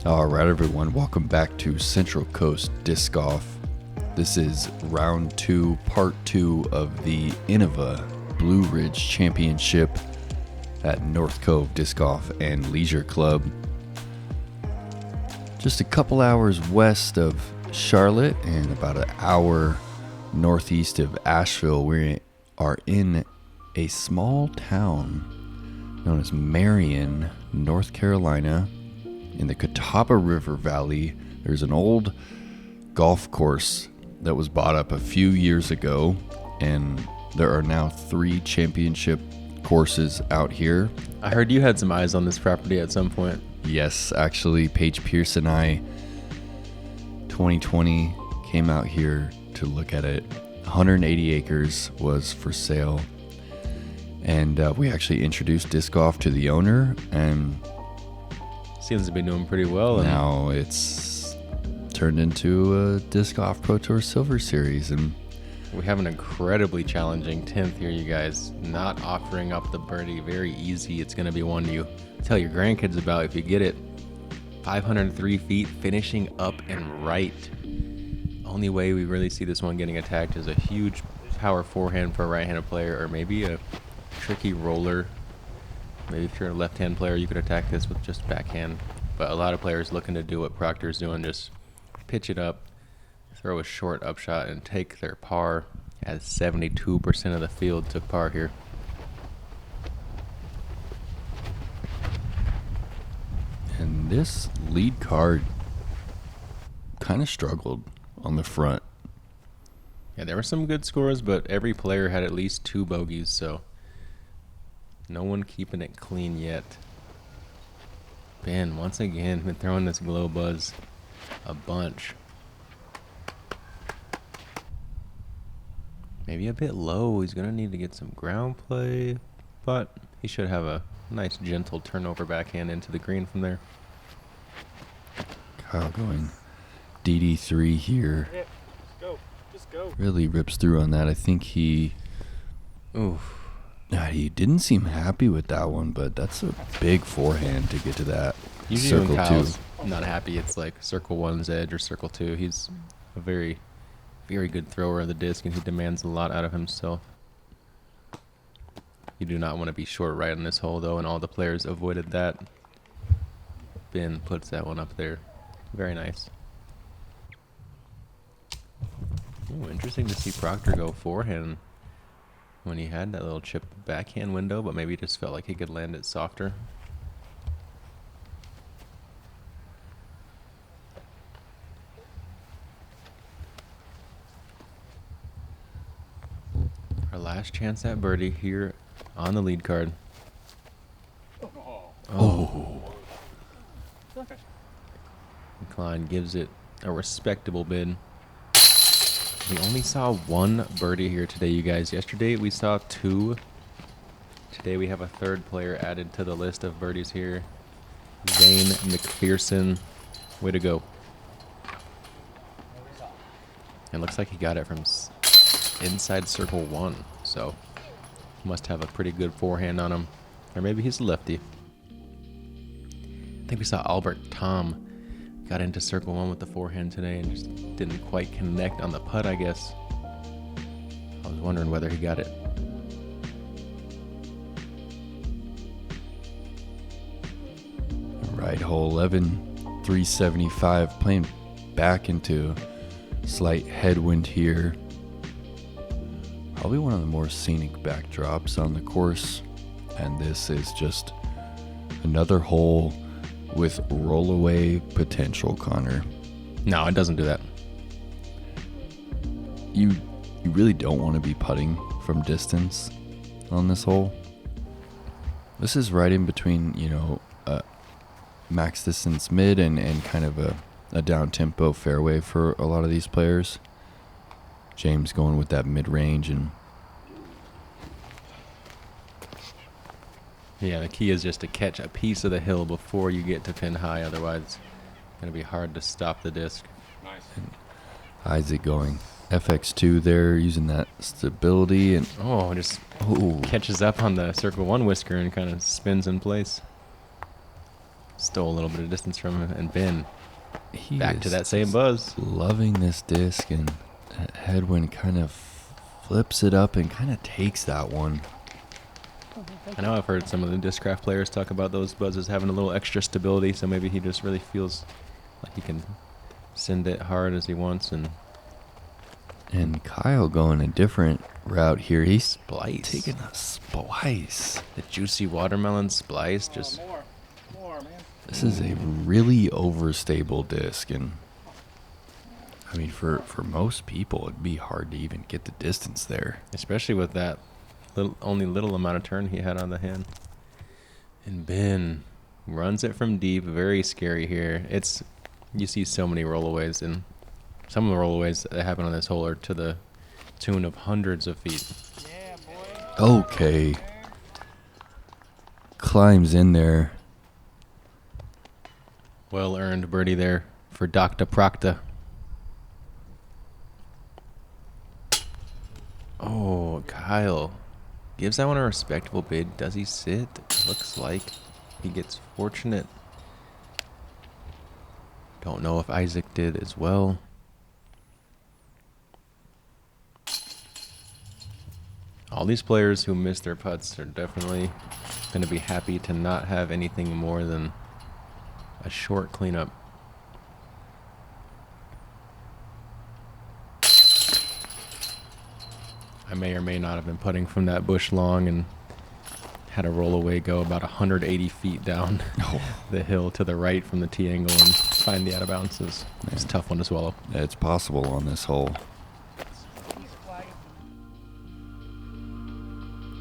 All right, everyone, welcome back to Central Coast Disc Golf. This is round 2, part 2 of the Innova Blue Ridge Championship at North Cove Disc Golf and Leisure Club. Just a couple hours west of Charlotte and about an hour northeast of Asheville, we are in a small town known as Marion, North Carolina. In the Catawba River Valley, there's an old golf course that was bought up a few years ago, and there are now 3 championship courses out here. I heard you had some eyes on this property at some point. Yes, actually, Paige Pierce and I, 2020, came out here to look at it. 180 acres was for sale, and we actually introduced disc golf to the owner, and seems to be doing pretty well. Now it's turned into a disc golf Pro Tour Silver Series, and we have an incredibly challenging 10th here, you guys. Not offering up the birdie, very easy. It's going to be one you tell your grandkids about if you get it. 503 feet, finishing up and right. Only way we really see this one getting attacked is a huge power forehand for a right-handed player, or maybe a tricky roller. Maybe if you're a left-hand player, you could attack this with just backhand. But a lot of players looking to do what Proctor's doing, just pitch it up, throw a short upshot, and take their par. As 72% of the field took par here. And this lead card kind of struggled on the front. Yeah, there were some good scores, but every player had at least 2 bogeys, so no one keeping it clean yet. Ben, once again, been throwing this glow buzz a bunch. Maybe a bit low. He's going to need to get some ground play, but he should have a nice, gentle turnover backhand into the green from there. Kyle going DD3 here. Yeah, just go. Really rips through on that. I think he didn't seem happy with that one, but that's a big forehand to get to that. Usually when Circle Kyle's 2. not happy, it's like circle 1's edge or circle 2. He's a very, very good thrower of the disc, and he demands a lot out of himself. You do not want to be short right on this hole, though, and all the players avoided that. Ben puts that one up there. Very nice. Ooh, interesting to see Proctor go forehand when he had that little chip backhand window, but maybe just felt like he could land it softer. Our last chance at birdie here on the lead card. Oh. Klein gives it a respectable bid. We only saw 1 birdie here today, you guys. Yesterday we saw 2. Today we have a 3rd player added to the list of birdies here. Zane McPherson. Way to go. It looks like he got it from inside circle 1, so must have a pretty good forehand on him. Or maybe he's a lefty. I think we saw Albert Tom got into circle 1 with the forehand today and just didn't quite connect on the putt, I guess. I was wondering whether he got it. Right, hole 11, 375, playing back into slight headwind here. Probably one of the more scenic backdrops on the course, and this is just another hole with rollaway potential, Connor. No, it doesn't do that. You really don't want to be putting from distance on this hole. This is right in between, max distance mid and kind of a down tempo fairway for a lot of these players. James going with that mid range, and Yeah, the key is just to catch a piece of the hill before you get to pin high. Otherwise, it's going to be hard to stop the disc. Nice. and Isaac going FX2 there, using that stability, and Just oh, catches up on the circle 1 whisker and kind of spins in place. Stole a little bit of distance from him, and Ben He back to is that same just buzz. loving this disc, and that headwind kind of flips it up and kind of takes that one. I know I've heard some of the Discraft players talk about those buzzes having a little extra stability, so maybe he just really feels like he can send it hard as he wants. And Kyle going a different route here. He's Splice. taking a splice. The juicy watermelon splice, just More, man. This is a really overstable disc, and I mean, for most people, it'd be hard to even get the distance there. especially with that only little amount of turn he had on the hand. And Ben runs it from deep, very scary here. You see so many rollaways, and some of the rollaways that happen on this hole are to the tune of hundreds of feet. Yeah, boy. Okay. Climbs in there. Well earned birdie there for Dr. Proctor. Oh, Kyle gives that one a respectable bid. Does he sit? Looks like he gets fortunate. Don't know if Isaac did as well. All these players who miss their putts are definitely going to be happy to not have anything more than a short cleanup. I may or may not have been putting from that bush long and had a rollaway go about 180 feet down the hill to the right from the tee angle and find the out of bounds. It's a tough one to swallow. It's possible on this hole.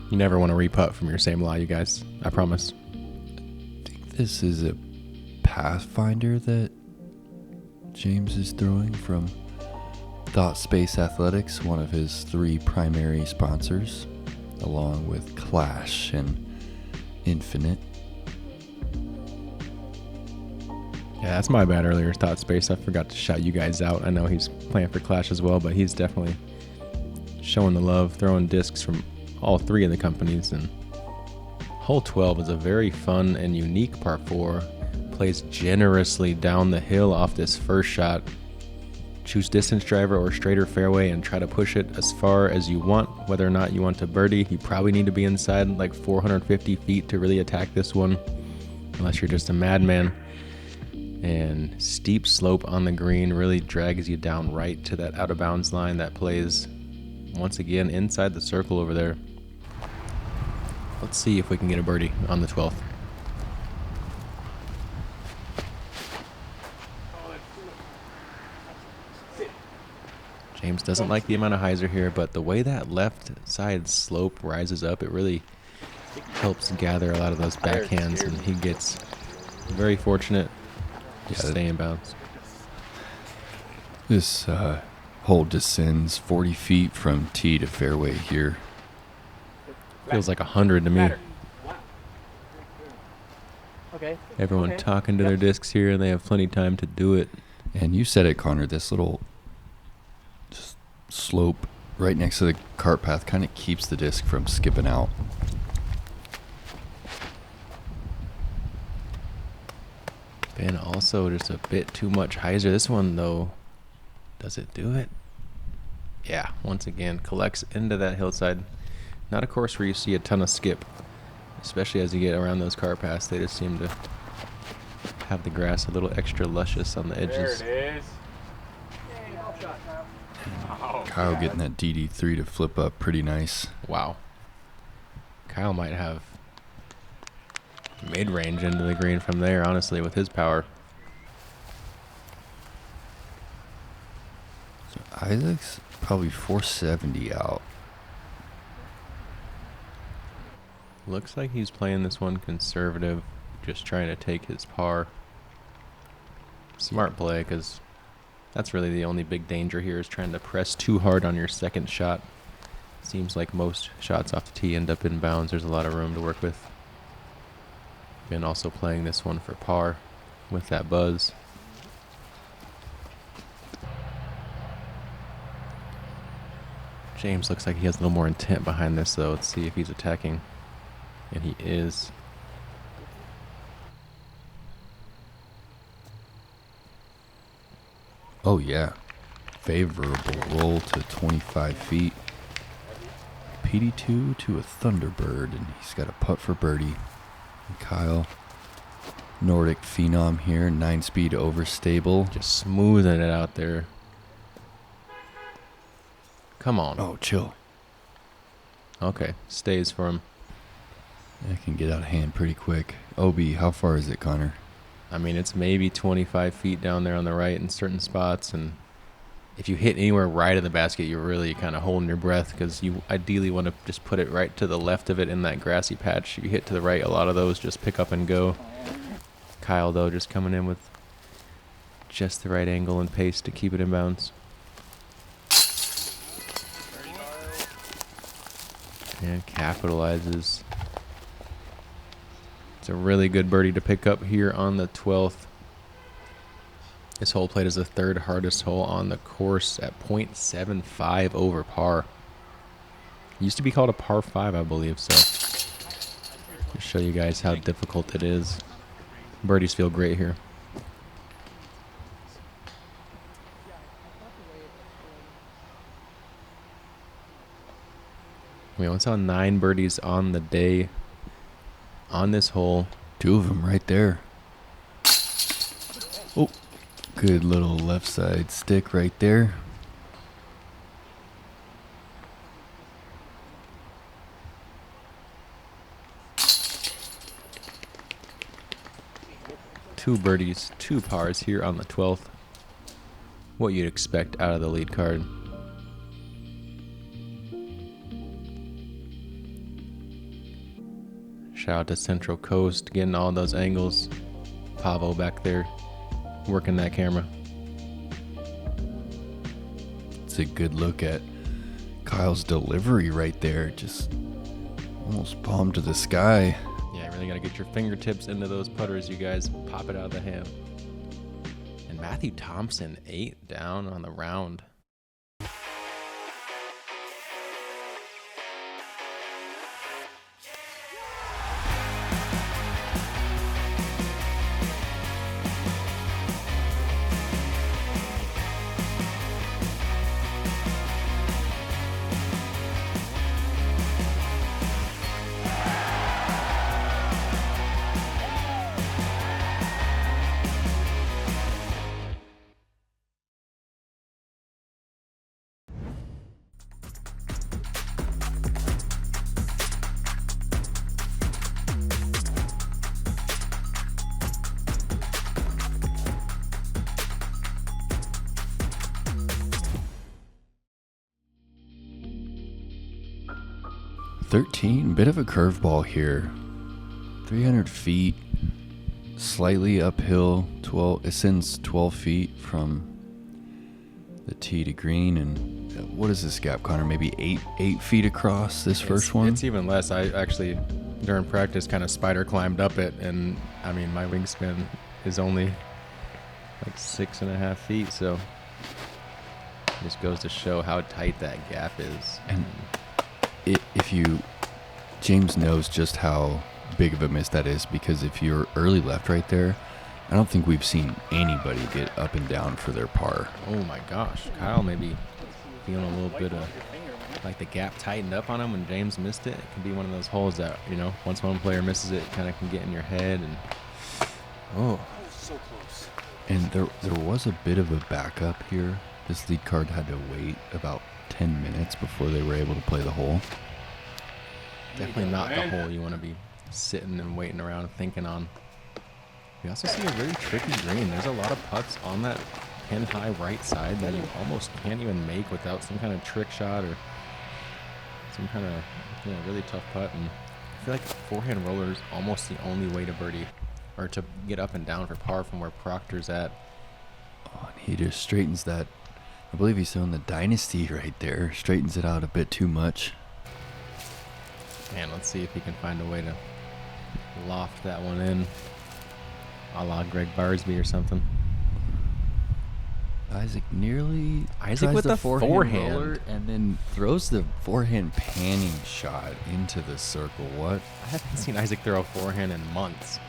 You never want to re-putt from your same lie, you guys. I promise. I think this is a Pathfinder that James is throwing from Thought Space Athletics, one of his 3 primary sponsors, along with Clash and Infinite. Yeah, that's my bad earlier, Thought Space. I forgot to shout you guys out. I know he's playing for Clash as well, but he's definitely showing the love, throwing discs from all 3 of the companies. And hole 12 is a very fun and unique par 4. Plays generously down the hill off this first shot. Choose distance driver or straighter fairway and try to push it as far as you want. Whether or not you want to birdie, you probably need to be inside like 450 feet to really attack this one, unless you're just a madman. And steep slope on the green really drags you down right to that out of bounds line that plays once again inside the circle over there. Let's see if we can get a birdie on the 12th. James doesn't like the amount of hyzer here, but the way that left side slope rises up, it really helps gather a lot of those backhands, and he gets very fortunate to stay in bounds. This hole descends 40 feet from tee to fairway here. Feels like 100 to me. Okay. Everyone Okay. talking to their discs here, and they have plenty of time to do it. And you said it, Connor, this little just slope right next to the cart path kind of keeps the disc from skipping out. Ben also just a bit too much hyzer. This one, though, does it do it? Yeah, once again, collects into that hillside. Not a course where you see a ton of skip, especially as you get around those car paths. They just seem to have the grass a little extra luscious on the edges. There it is. Kyle getting that DD3 to flip up pretty nice. Wow. Kyle might have mid-range into the green from there, honestly, with his power. So Isaac's probably 470 out. Looks like he's playing this one conservative, just trying to take his par. Smart play, because that's really the only big danger here, is trying to press too hard on your second shot. Seems like most shots off the tee end up in bounds. There's a lot of room to work with. And also playing this one for par with that buzz. James looks like he has a little more intent behind this, though. Let's see if he's attacking. And he is. Oh, yeah. Favorable roll to 25 feet. PD2 to a Thunderbird, and he's got a putt for birdie. And Kyle, Nordic Phenom here, 9-speed overstable. Just smoothing it out there. Come on. Oh, chill. Okay, stays for him. That can get out of hand pretty quick. OB, how far is it, Connor? I mean, it's maybe 25 feet down there on the right in certain spots, and if you hit anywhere right in the basket, you're really kind of holding your breath because you ideally want to just put it right to the left of it in that grassy patch. If you hit to the right, a lot of those just pick up and go. Kyle, though, just coming in with just the right angle and pace to keep it in bounds. And capitalizes. It's a really good birdie to pick up here on the 12th. This hole played as the third hardest hole on the course at .75 over par. Used to be called a par 5, I believe, so to show you guys how difficult it is. Birdies feel great here. We only saw 9 birdies on the day on this hole. 2 of them right there. Oh, good little left side stick right there. Two birdies, 2 pars here on the 12th. What you'd expect out of the lead card. Shout out to Central Coast, getting all those angles. Pavo back there, working that camera. It's a good look at Kyle's delivery right there. Just almost palm to the sky. Yeah, really got to get your fingertips into those putters, you guys. Pop it out of the hand. And Matthew Thompson, 8 down on the round. Bit of a curveball here. 300 feet, slightly uphill. It sends 12 feet from the tee to green. And what is this gap, Connor? Maybe 8 feet across this first one? It's even less. I actually, during practice, kind of spider climbed up it. And, I mean, my wingspan is only like 6.5 feet. So it just goes to show how tight that gap is. And James knows just how big of a miss that is, because if you're early left right there, I don't think we've seen anybody get up and down for their par. Oh my gosh, Kyle may be feeling a little bit of like the gap tightened up on him when James missed it. It can be one of those holes that, you know, once one player misses it, it kind of can get in your head. And oh, So close. And there was a bit of a backup here. This lead card had to wait about 10 minutes before they were able to play the hole. definitely not the hole you want to be sitting and waiting around thinking on. We also see a very tricky green. There's a lot of putts on that pin high right side that you almost can't even make without some kind of trick shot or some kind of, you know, really tough putt. And I feel like forehand roller is almost the only way to birdie or to get up and down for par from where Proctor's at. Oh, and he just straightens that. I believe he's on the Dynasty right there. Straightens it out a bit too much. Man, let's see if he can find a way to loft that one in, a la Greg Barsby or something. Isaac nearly Isaac tries with the forehand roller and then throws the forehand panning shot into the circle. What? I haven't seen Isaac throw a forehand in months.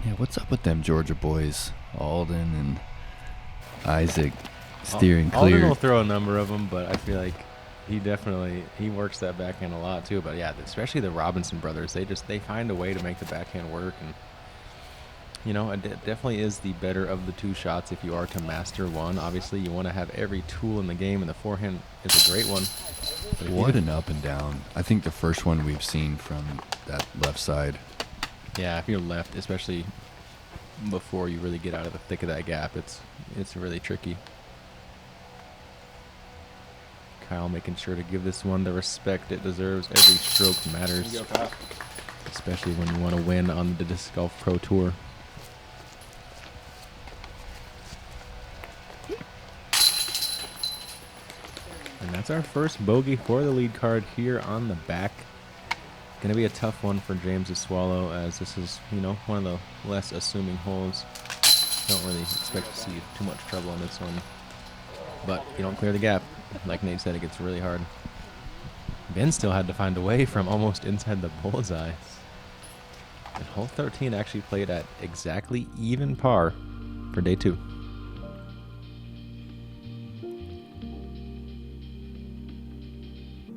Yeah, what's up with them Georgia boys? Alden and Isaac steering Alden clear. will throw a number of them, but I feel like he works that backhand a lot too. But yeah, especially the Robinson brothers, they find a way to make the backhand work, and it definitely is the better of the two shots if you are to master one. Obviously, you want to have every tool in the game, and the forehand is a great one. But What an up and down. I think the first one we've seen from that left side. Yeah, if you're left, especially before you really get out of the thick of that gap, it's really tricky. Kyle making sure to give this one the respect it deserves. Every stroke matters, especially when you want to win on the Disc Golf Pro Tour. And that's our first bogey for the lead card here on the back. Going to be a tough one for James to swallow, as this is, one of the less assuming holes. Don't really expect to see too much trouble on this one. But if you don't clear the gap, like Nate said, it gets really hard. Ben still had to find a way from almost inside the bullseye. And hole 13 actually played at exactly even par for day 2.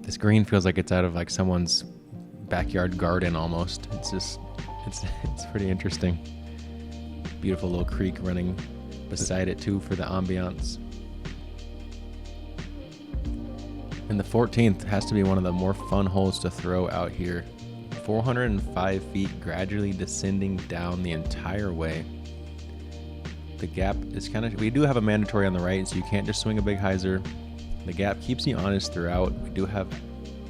This green feels like it's out of like someone's backyard garden almost. It's pretty interesting. Beautiful little creek running beside it too for the ambiance. And the 14th has to be one of the more fun holes to throw out here. 405 feet gradually descending down the entire way. The gap is we do have a mandatory on the right, so you can't just swing a big hyzer. The gap keeps you honest throughout. We do have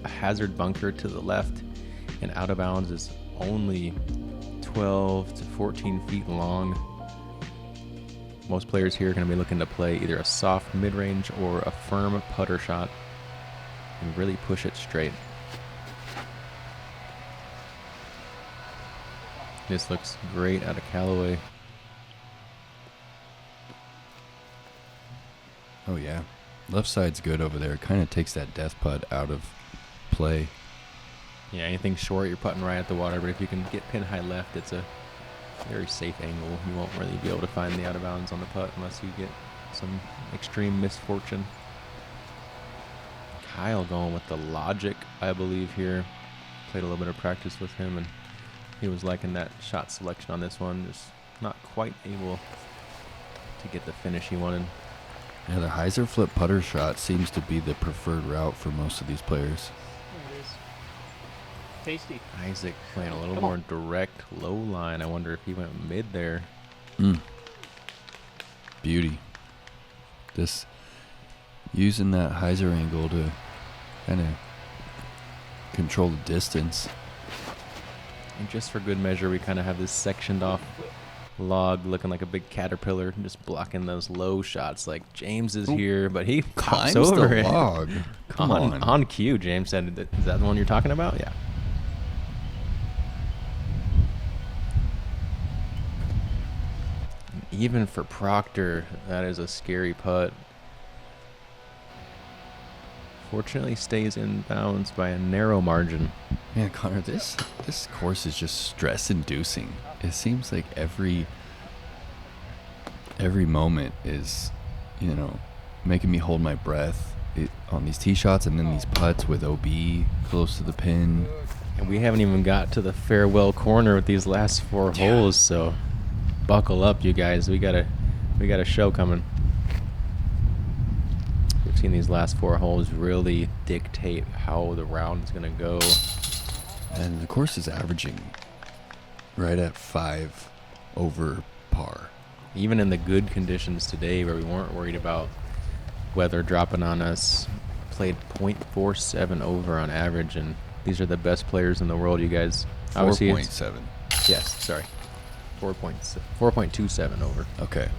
a hazard bunker to the left, and out of bounds is only 12 to 14 feet long. Most players here are going to be looking to play either a soft mid-range or a firm putter shot and really push it straight. This looks great out of Callaway. Oh, yeah. Left side's good over there. Kind of takes that death putt out of play. Yeah, anything short, you're putting right at the water, but if you can get pin high left, it's a very safe angle. You won't really be able to find the out of bounds on the putt unless you get some extreme misfortune. Kyle going with the logic, I believe, here. Played a little bit of practice with him, and he was liking that shot selection on this one. Just not quite able to get the finish he wanted. Yeah, the hyzer flip putter shot seems to be the preferred route for most of these players. There it is. Tasty. Isaac playing a little more direct, low line. I wonder if he went mid there. Beauty. This using that hyzer angle to kind of control the distance. And just for good measure, we kind of have this sectioned off log looking like a big caterpillar, just blocking those low shots. Like James is here, but he pops Climbs over the it. log. Come on. On cue, James said, is that the one you're talking about? Yeah. And even for Proctor, that is a scary putt. Fortunately, stays in bounds by a narrow margin. Man, Connor, this course is just stress-inducing. It seems like every moment is, making me hold my breath on these tee shots and then these putts with OB close to the pin. And we haven't even got to the farewell corner with these last 4 holes, so buckle up, you guys. We got a show coming. We've seen these last 4 holes really dictate how the round is going to go. And the course is averaging right at 5 over par. Even in the good conditions today where we weren't worried about weather dropping on us, played .47 over on average, and these are the best players in the world, you guys. 4.7. Yes, sorry. 4.27 over. Okay.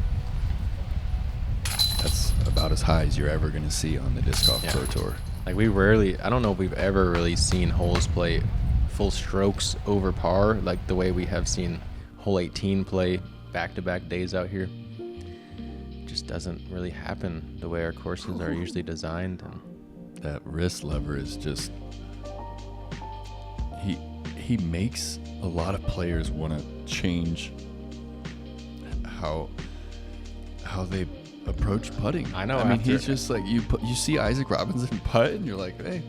That's about as high as you're ever going to see on the Disc Golf Pro Tour. Like I don't know if we've ever really seen holes play full strokes over par like the way we have seen hole 18 play back-to-back days out here. It just doesn't really happen the way our courses are usually designed. And that wrist lever is just he makes a lot of players want to change how they approach putting. I know, I mean, after- he's just like you see Isaac Robinson putt, and you're like, hey,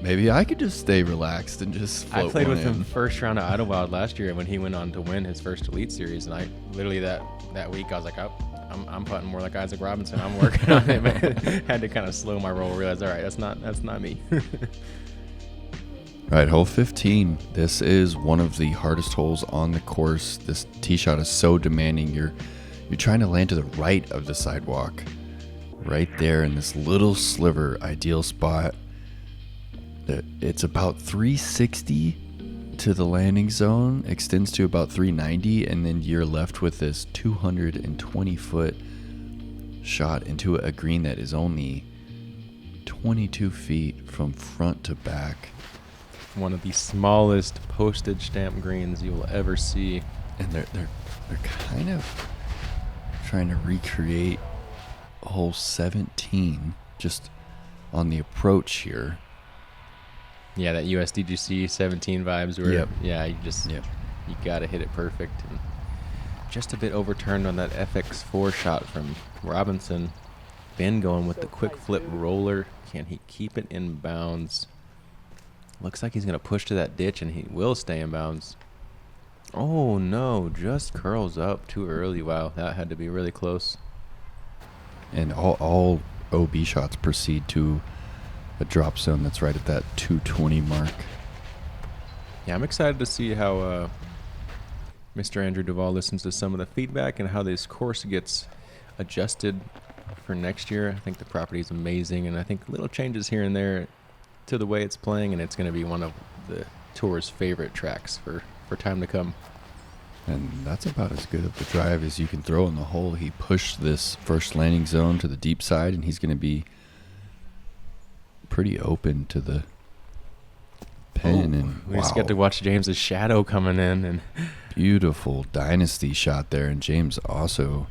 maybe I could just stay relaxed and just float I played one with in. him first round of Idlewild last year when he went on to win his first Elite Series, and I literally that week I was like, I'm putting more like Isaac Robinson. I'm working on it, man. Had to kind of slow my roll. Realize, all right, that's not me. All right, hole 15. This is one of the hardest holes on the course. This tee shot is so demanding. You're trying to land to the right of the sidewalk, right there in this little sliver, ideal spot. It's about 360 to the landing zone, extends to about 390, and then you're left with this 220-foot shot into a green that is only 22 feet from front to back. One of the smallest postage stamp greens you will ever see. And they're kind of trying to recreate hole 17 just on the approach here. Yeah, that USDGC 17 vibes where, Yep. yeah, you got to hit it perfect. And just a bit overturned on that FX4 shot from Robinson. Ben going with the quick flip roller. Can he keep it in bounds? Looks like he's going to push to that ditch, and he will stay in bounds. Oh, no, just curls up too early. Wow, that had to be really close. And all OB shots proceed to a drop zone that's right at that 220 mark. Yeah, I'm excited to see how Mr. Andrew Duvall listens to some of the feedback and how this course gets adjusted for next year. I think the property is amazing, and I think little changes here and there to the way it's playing, and it's going to be one of the tour's favorite tracks for time to come. And that's about as good of the drive as you can throw in the hole. He pushed this first landing zone to the deep side, and he's going to be pretty open to the pin. And We just get to watch James's shadow coming in, and beautiful dynasty shot there. And James also,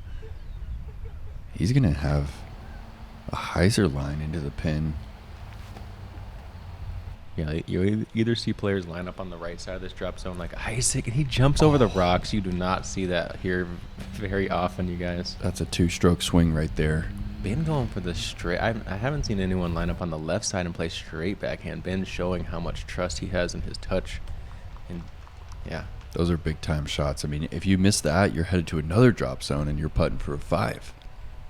he's going to have a hyzer line into the pin. yeah, you either see players line up on the right side of this drop zone like Isaac, and he jumps over the rocks. You do not see that here very often, you guys. That's a two-stroke swing right there. Ben going for the straight. I haven't seen anyone line up on the left side and play straight backhand. Ben showing how much trust he has in his touch. And yeah, Those are big-time shots. I mean, if you miss that, you're headed to another drop zone, and you're putting for a 5.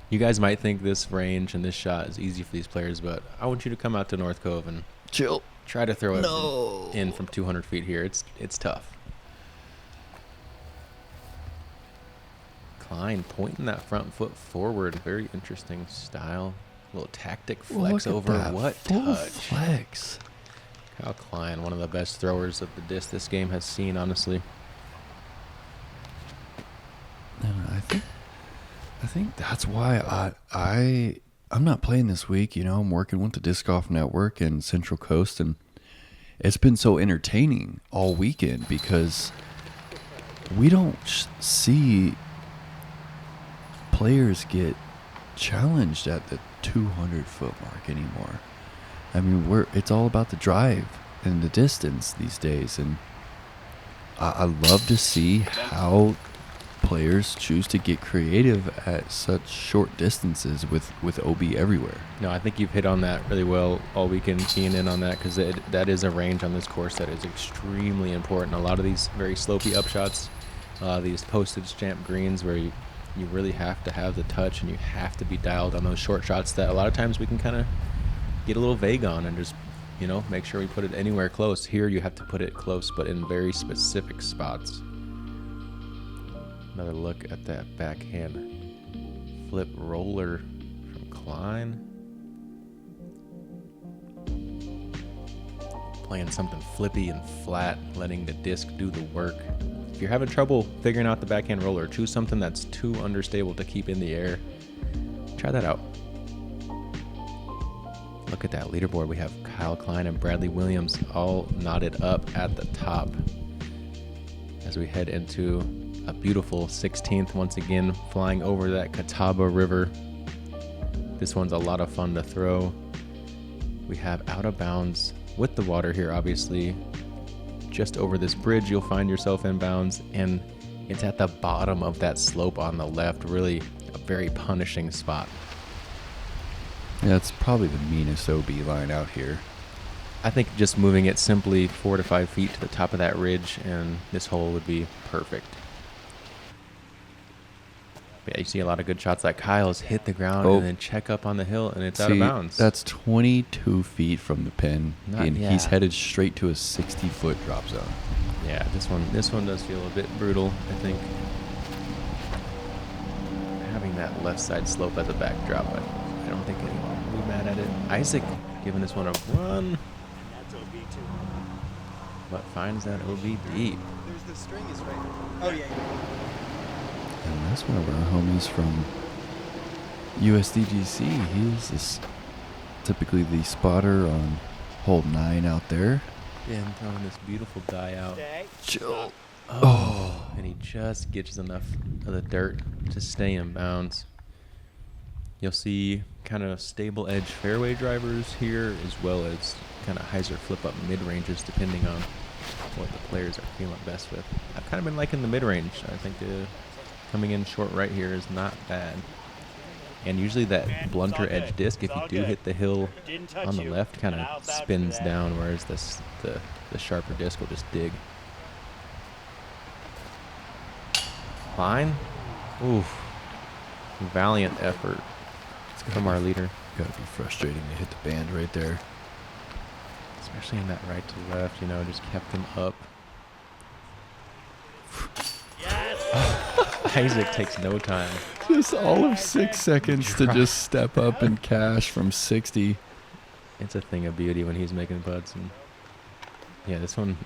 you guys might think this range and this shot is easy for these players, but I want you to come out to North Cove and Chill. try to throw it No. in from 200 feet here. It's tough. Klein pointing that front foot forward. Very interesting style. A little tactic flex Look at over. that What full touch. flex. Kyle Klein, one of the best throwers of the disc this game has seen, honestly. And I think that's why I'm not playing this week. You know, I'm working with the Disc Golf Network and Central Coast, and it's been so entertaining all weekend because we don't see players get challenged at the 200-foot mark anymore. I mean, it's all about the drive and the distance these days, and I love to see how players choose to get creative at such short distances with OB everywhere. No, I think you've hit on that really well all weekend, keying in on that, because that is a range on this course that is extremely important. A lot of these very slopey upshots, these postage stamp greens where you really have to have the touch and you have to be dialed on those short shots that a lot of times we can kind of get a little vague on and just, make sure we put it anywhere close. Here you have to put it close, but in very specific spots. Another look at that backhand flip roller from Klein. Playing something flippy and flat, letting the disc do the work. If you're having trouble figuring out the backhand roller, choose something that's too understable to keep in the air. Try that out. Look at that leaderboard. We have Kyle Klein and Bradley Williams all knotted up at the top as we head into a beautiful 16th, once again flying over that Catawba River. This one's a lot of fun to throw. We have out of bounds with the water here, obviously. Just over this bridge, you'll find yourself in bounds, and It's at the bottom of that slope on the left, really a very punishing spot. Yeah, it's probably the meanest OB line out here. I think just moving it simply 4 to 5 feet to the top of that ridge, and this hole would be perfect. Yeah, you see a lot of good shots like Kyle's hit the ground and then check up on the hill, and it's out of bounds. That's 22 feet from the pin, and he's Yeah. headed straight to a 60-foot drop zone. Yeah, this one does feel a bit brutal, I think. Having that left side slope as a backdrop, I don't think anyone will be mad at it. Isaac giving this one a run, That's OB2. but finds that OB deep. There's the string is right. Oh yeah. And that's one of our homies from USDGC. He's typically the spotter on hole 9 out there. Ben throwing this beautiful die out. Stay. Chill. Oh, and he just gets enough of the dirt to stay in bounds. You'll see kind of stable edge fairway drivers here, as well as kind of hyzer flip up mid ranges, depending on what the players are feeling best with. I've kind of been liking the mid range. I think coming in short right here is not bad. And usually that blunter edge disc, if you do hit the hill on the left, kind of spins down, whereas the sharper disc will just dig. Klein, oof, valiant effort from our leader. Gotta be frustrating to hit the band right there. Especially in that right to left, just kept him up. Isaac takes no time. Just all of 6 seconds to just step up and cash from 60. It's a thing of beauty when he's making putts. And yeah, this one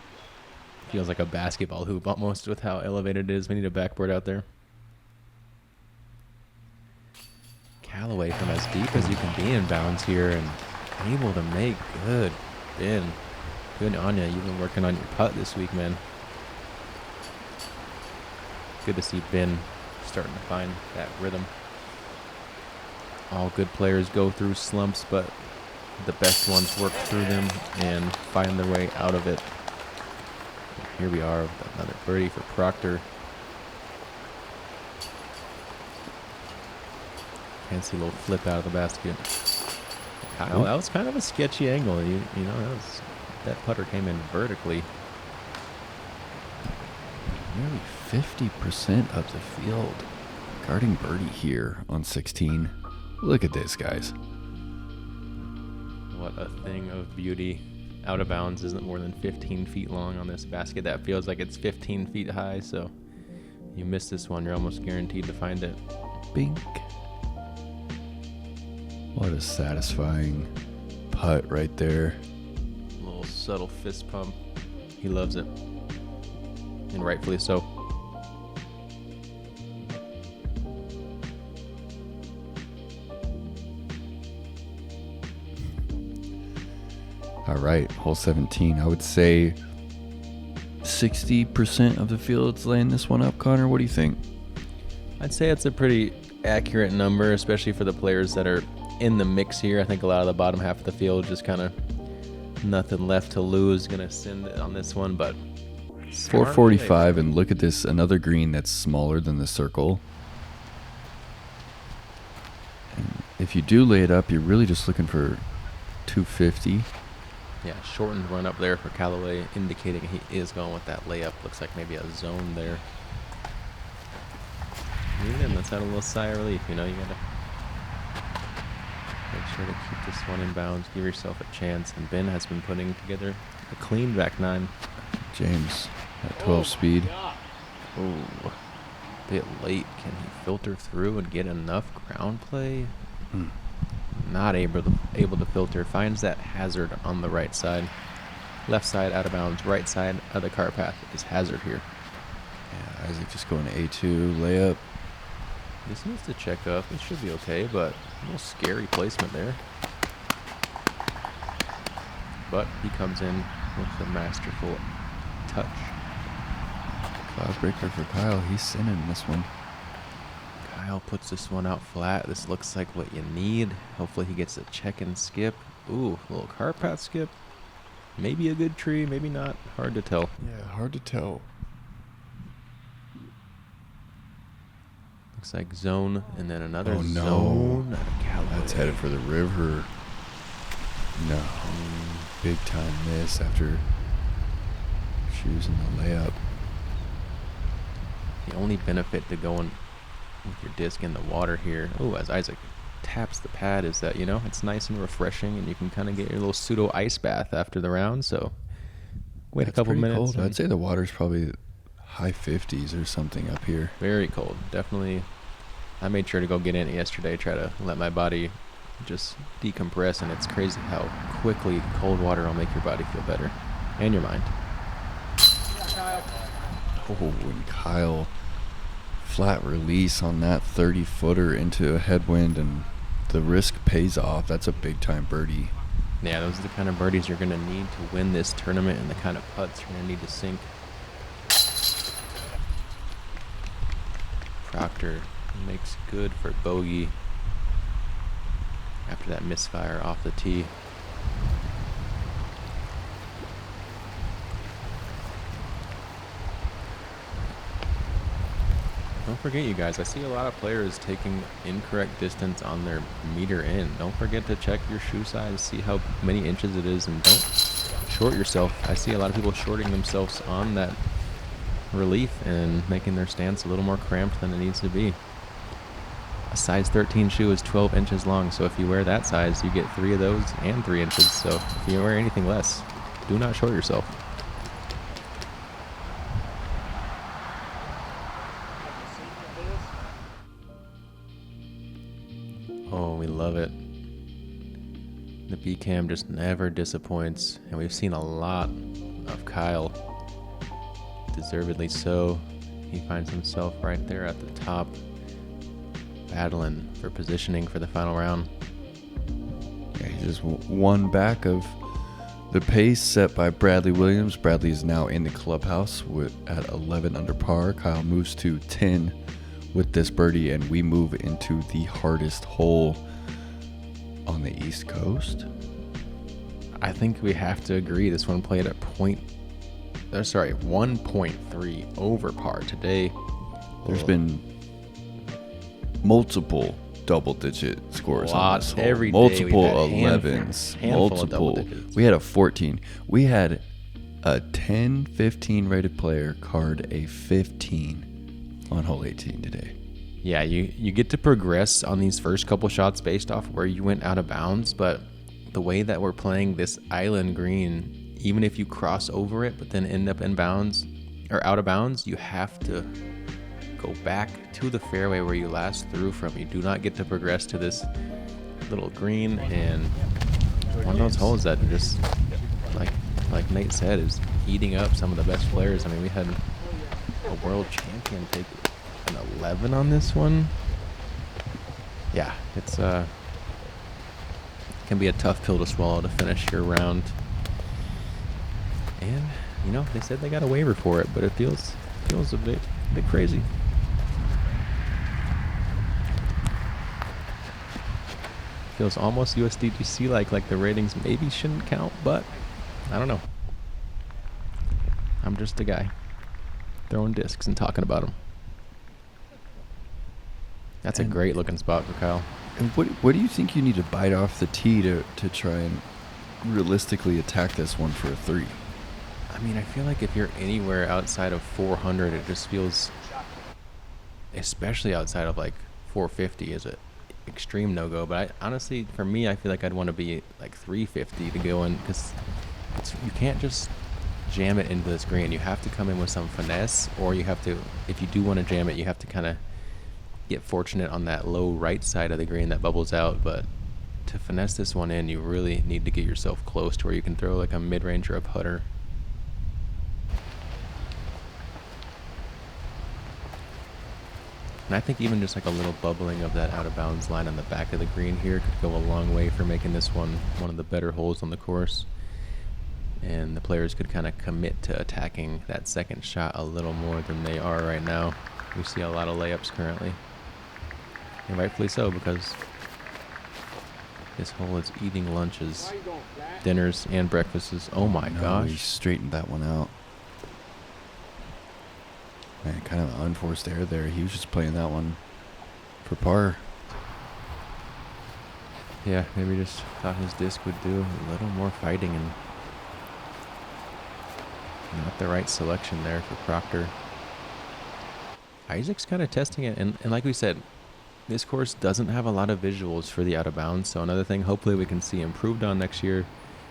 feels like a basketball hoop almost with how elevated it is. We need a backboard out there. Callaway from as deep as you can be in bounds here and able to make good. Ben, good on ya. You've been working on your putt this week, man. Good to see Ben starting to find that rhythm. All good players go through slumps, but the best ones work through them and find their way out of it. Here we are with another birdie for Proctor. Fancy little flip out of the basket. Kyle, that was kind of a sketchy angle. That putter came in vertically. Nearly 50% of the field guarding birdie here on 16. Look at this, guys. What a thing of beauty. Out of bounds isn't more than 15 feet long on this basket. That feels like it's 15 feet high, so you miss this one, you're almost guaranteed to find it. Bink. What a satisfying putt right there. A little subtle fist pump. He loves it. And rightfully so. All right, hole 17. I would say 60% of the field's laying this one up. Connor, what do you think? I'd say it's a pretty accurate number, especially for the players that are in the mix here. I think a lot of the bottom half of the field just kind of nothing left to lose. Gonna send it on this one, but 445, and look at this, another green that's smaller than the circle. And if you do lay it up, you're really just looking for 250. Yeah, shortened run up there for Callaway, indicating he is going with that layup. Looks like maybe a zone there. Even let's have a little sigh of relief. You gotta make sure to keep this one in bounds. Give yourself a chance. And Ben has been putting together a clean back nine. James at 12 speed. Oh, a bit late. Can he filter through and get enough ground play? Not able to filter. Finds that hazard on the right side. Left side out of bounds. Right side of the cart path is hazard here. Yeah, Isaac just going to A2, layup. This needs to check up. It should be okay, but a little scary placement there. But he comes in with a masterful touch. Cloudbreaker for Kyle. He's sinning this one. Kyle puts this one out flat. This looks like what you need. Hopefully he gets a check and skip. Ooh, a little cart path skip. Maybe a good tree, maybe not. Hard to tell. Yeah, hard to tell. Looks like zone and then another Oh, no. zone. Callaway. That's headed for the river. No. Big time miss after choosing the layup. The only benefit to going with your disc in the water here, as Isaac taps the pad, is that, it's nice and refreshing and you can kind of get your little pseudo ice bath after the round. So wait That's a couple pretty minutes. cold. I'd say the water's probably high 50s or something up here. Very cold. Definitely. I made sure to go get in it yesterday, try to let my body just decompress, and it's crazy how quickly cold water will make your body feel better and your mind. Oh, and Kyle, flat release on that 30-footer into a headwind, and the risk pays off. That's a big-time birdie. Yeah, those are the kind of birdies you're going to need to win this tournament, and the kind of putts you're going to need to sink. Proctor makes good for bogey after that misfire off the tee. Don't forget, you guys, I see a lot of players taking incorrect distance on their meter in. Don't forget to check your shoe size, see how many inches it is, and don't short yourself. I see a lot of people shorting themselves on that relief and making their stance a little more cramped than it needs to be. A size 13 shoe is 12 inches long, so if you wear that size, you get 3 of those and 3 inches. So if you wear anything less, do not short yourself. Oh, we love it. The B-cam just never disappoints, and we've seen a lot of Kyle. Deservedly so. He finds himself right there at the top, battling for positioning for the final round. Yeah, he's just one back of the pace set by Bradley Williams. Bradley is now in the clubhouse at 11 under par. Kyle moves to 10 with this birdie, and we move into the hardest hole on the East Coast. I think we have to agree this one played at 1.3 over par today. There's been multiple double-digit scores on this hole. Every day multiple we've had 11s, handful of double multiple. digits. We had a 14. We had a 10-15 rated player card a 15 on hole 18 today. Yeah, you get to progress on these first couple shots based off where you went out of bounds, but the way that we're playing this island green, even if you cross over it but then end up in bounds or out of bounds, you have to go back to the fairway where you last threw from. You do not get to progress to this little green, and one of those holes that just, like Nate said, is eating up some of the best players. I mean, we had a world champion take an 11 on this one. Yeah, it's can be a tough pill to swallow to finish your round. And they said they got a waiver for it, but it feels a bit crazy. Feels almost USDGC like the ratings maybe shouldn't count, but I don't know. I'm just a guy throwing discs and talking about them. That's a great looking spot for Kyle. And what do you think you need to bite off the tee to try and realistically attack this one for a 3? I mean, I feel like if you're anywhere outside of 400, it just feels, especially outside of like 450, is an extreme no-go. But honestly, for me, I feel like I'd want to be like 350 to go in, because you can't just jam it into this green. You have to come in with some finesse, or you have to, if you do want to jam it, you have to kind of get fortunate on that low right side of the green that bubbles out. But to finesse this one in, you really need to get yourself close to where you can throw like a mid-range or a putter. And I think even just like a little bubbling of that out-of-bounds line on the back of the green here could go a long way for making this one of the better holes on the course. And the players could kind of commit to attacking that second shot a little more than they are right now. We see a lot of layups currently. And rightfully so, because this hole is eating lunches, dinners, and breakfasts. Oh my gosh. He straightened that one out. Man, kind of unforced error there. He was just playing that one for par. Yeah, maybe just thought his disc would do a little more fighting and not the right selection there for Proctor. Isaac's kind of testing it, and like we said, this course doesn't have a lot of visuals for the out of bounds, so another thing hopefully we can see improved on next year.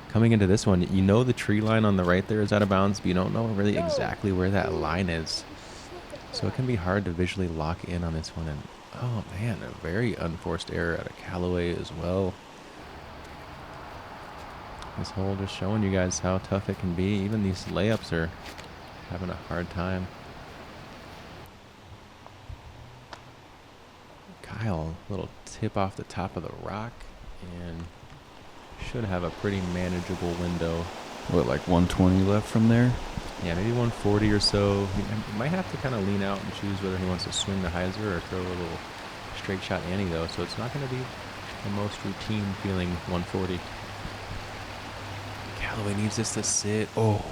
Coming into this one, you know the tree line on the right there is out of bounds, but you don't know really exactly where that line is. So it can be hard to visually lock in on this one. And oh man, a very unforced error out of Callaway as well. This hole just showing you guys how tough it can be. Even these layups are having a hard time. Kyle, little tip off the top of the rock, and should have a pretty manageable window. What, like 120 left from there? Yeah, maybe 140 or so. He might have to kind of lean out and choose whether he wants to swing the hyzer or throw a little straight shot ante though, so it's not going to be the most routine feeling 140. Callaway needs this to sit. Oh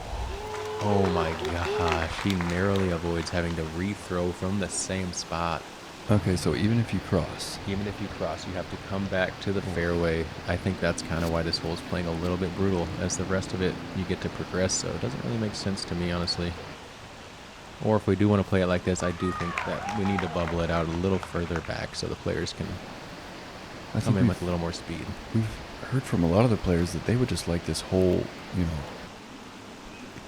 my gosh. He narrowly avoids having to rethrow from the same spot. Okay, so even if you cross. Even if you cross, you have to come back to the fairway. I think that's kind of why this hole is playing a little bit brutal. As the rest of it, you get to progress, so it doesn't really make sense to me, honestly. Or if we do want to play it like this, I do think that we need to bubble it out a little further back so the players can come in with a little more speed. We've heard from a lot of the players that they would just like this whole,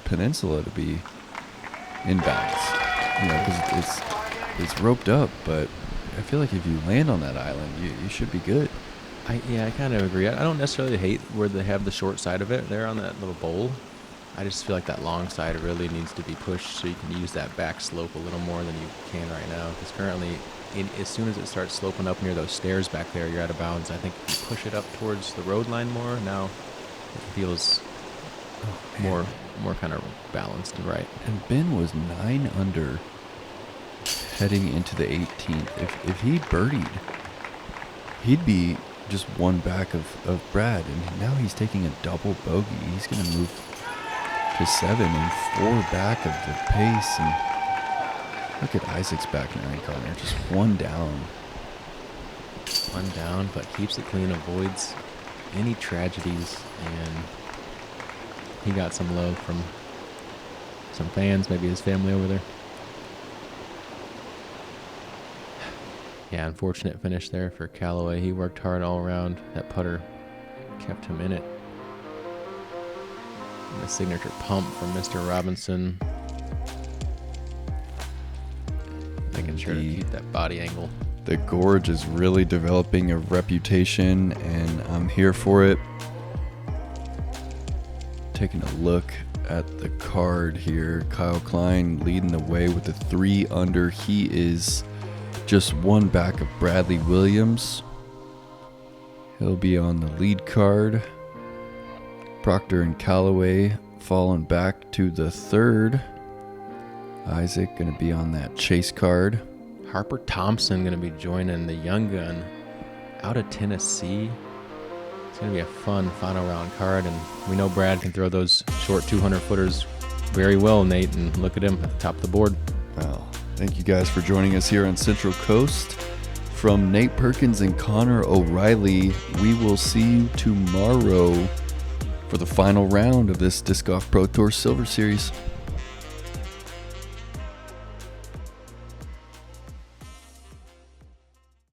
peninsula to be inbounds. Because it's roped up, but I feel like if you land on that island, you should be good. I kind of agree. I don't necessarily hate where they have the short side of it there on that little bowl. I just feel like that long side really needs to be pushed so you can use that back slope a little more than you can right now. Because currently, as soon as it starts sloping up near those stairs back there, you're out of bounds. I think if you push it up towards the road line more, now it feels more kind of balanced and right. And Ben was 9 under heading into the 18th. If he birdied, he'd be just one back of Brad, and now he's taking a double bogey. He's going to move to 7 and 4 back of the pace. And look at Isaac's back nine corner, just one down. One down, but keeps it clean, avoids any tragedies, and he got some love from some fans, maybe his family over there. Yeah, unfortunate finish there for Callaway. He worked hard all around. That putter kept him in it. And the signature pump from Mr. Robinson. Making sure to keep that body angle. The gorge is really developing a reputation, and I'm here for it. Taking a look at the card here. Kyle Klein leading the way with the 3 under. He is just one back of Bradley Williams. He'll be on the lead card. Proctor and Callaway falling back to the 3rd. Isaac going to be on that chase card. Harper Thompson going to be joining the young gun out of Tennessee. It's going to be a fun final round card, and we know Brad can throw those short 200-footers very well, Nate, and look at him at the top of the board. Well, thank you guys for joining us here on Central Coast. From Nate Perkins and Connor O'Reilly, we will see you tomorrow for the final round of this Disc Golf Pro Tour Silver Series.